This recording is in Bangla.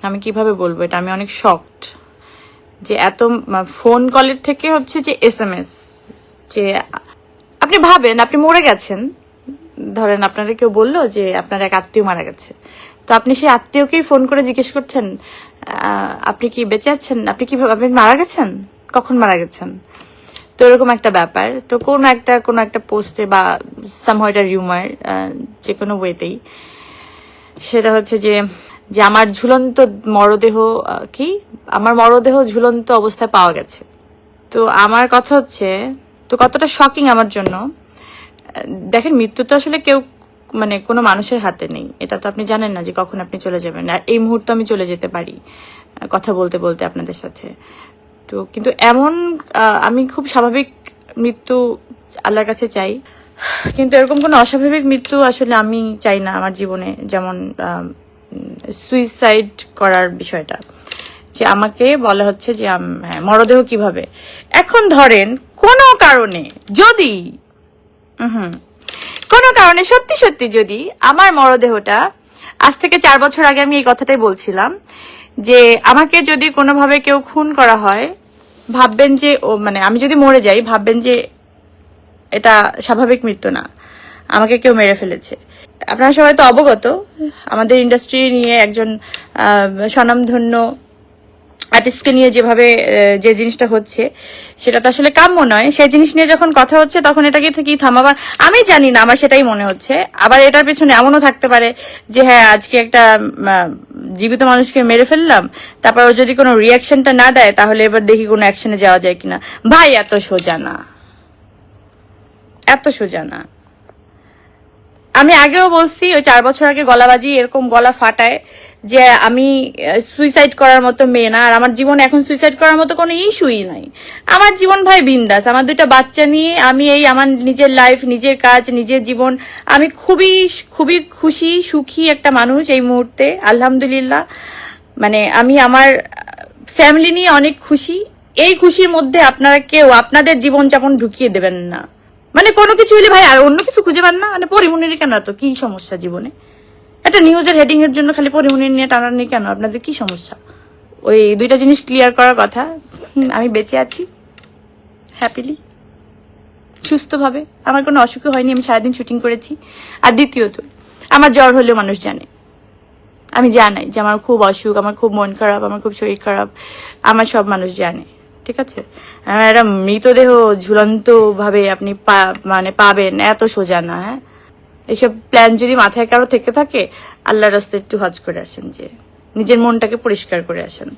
আমি কিভাবে বলবো এটা, আমি অনেক শকড যে এত ফোন কলের থেকে হচ্ছে যে SMS, যে আপনি ভাবেন আপনি মরে গেছেন, ধরেন আপনারা কেউ বললো যে আপনার এক আত্মীয় মারা গেছে, তো আপনি সেই আত্মীয়কেই ফোন করে জিজ্ঞেস করছেন আপনি কি বেঁচে আছেন, আপনি কিভাবে, আপনি মারা গেছেন, কখন মারা গেছেন। তো এরকম একটা ব্যাপার। তো কোনো একটা পোস্টে বা সামহাউ এটা রিউমার, যে কোনো ওয়েতেই সেটা হচ্ছে যে আমার ঝুলন্ত মরদেহ, আমার মরদেহ ঝুলন্ত অবস্থায় পাওয়া গেছে। তো আমার কথা হচ্ছে, তো কতটা শকিং আমার জন্য। দেখেন, মৃত্যু তো আসলে কেউ মানে কোনো মানুষের হাতে নেই, এটা তো আপনি জানেন না যে কখন আপনি চলে যাবেন। আর এই মুহূর্তে আমি চলে যেতে পারি কথা বলতে বলতে আপনাদের সাথে। তো কিন্তু এমন আমি খুব স্বাভাবিক মৃত্যু আল্লাহর কাছে চাই, কিন্তু এরকম কোনো অস্বাভাবিক মৃত্যু আসলে আমি চাই না আমার জীবনে। যেমন সুইসাইড করার বিষয়টা, যে আমাকে বলা হচ্ছে যে মরদেহ কিভাবে, এখন ধরেন কোনো কারণে যদি কোনো কারণে সত্যি সত্যি যদি আমার মরদেহটা, আজ থেকে 4 বছর আগে আমি এই কথাটাই বলছিলাম যে আমাকে যদি কোনোভাবে কেউ খুন করা হয়, ভাববেন যে মানে আমি যদি মরে যাই, ভাববেন যে এটা স্বাভাবিক মৃত্যু না, আমাকে কেউ মেরে ফেলেছে। আপনারা সবাই তো অবগত আমাদের ইন্ডাস্ট্রি নিয়ে একজন স্বনামধন্য আর্টিস্টকে নিয়ে যেভাবে যে জিনিসটা হচ্ছে সেটা তো আসলে কাম্য নয়। সেই জিনিস নিয়ে যখন কথা হচ্ছে তখন এটাকে থেকেই থামাবার, আমি জানি না, আমার সেটাই মনে হচ্ছে। আবার এটার পেছনে এমনও থাকতে পারে যে হ্যাঁ আজকে একটা জীবিত মানুষকে মেরে ফেললাম, তারপর ও যদি কোনো রিয়াকশনটা না দেয় তাহলে এবার দেখি কোনো অ্যাকশনে যাওয়া যায় কিনা। ভাই এত সোজা না, এত সোজা না। আমি আগেও বলছি, ওই 4 বছর আগে গলাবাজি এরকম গলা ফাটায় যে আমি সুইসাইড করার মতো মেয়ে না, আর আমার জীবনে এখন সুইসাইড করার মতো কোনো ইস্যুই নাই। আমার জীবন ভাই বিন্দাস, আমার 2টা বাচ্চা নিয়ে আমি এই আমার নিজের লাইফ, নিজের কাজ, নিজের জীবন, আমি খুবই খুবই খুশি সুখী একটা মানুষ এই মুহূর্তে, আলহামদুলিল্লাহ। মানে আমি আমার ফ্যামিলি নিয়ে অনেক খুশি। এই খুশির মধ্যে আপনারা কেউ আপনাদের জীবনযাপন ঢুকিয়ে দেবেন না। মানে কোনো কিছু হলে ভাই আর অন্য কিছু খুঁজে পান না, মানে পরিমনির কেন এত কি সমস্যা জীবনে? একটা নিউজের হেডিং এর জন্য খালি পরিমনির নিয়ে টানানি কেন? আপনাদের কি সমস্যা? ওই 2টা জিনিস ক্লিয়ার করার কথা। আমি বেঁচে আছি হ্যাপিলি, সুস্থভাবে, আমার কোনো অসুখ হয়নি, আমি সারাদিন শুটিং করেছি। আর দ্বিতীয়ত, আমার জ্বর হলেও মানুষ জানে, আমি জানাই যে আমার খুব অসুখ, আমার খুব মন খারাপ, আমার খুব শরীর খারাপ, আমার সব মানুষ জানে, ঠিক আছে? একটা মৃতদেহ ঝুলন্ত ভাবে আপনি মানে পাবেন, এত সোজা না। হ্যাঁ, এইসব প্ল্যান যদি মাথায় কারো থেকে থাকে, আল্লাহর রাস্তায় একটু হজ করে আসেন, যে নিজের মনটাকে পরিষ্কার করে আসেন।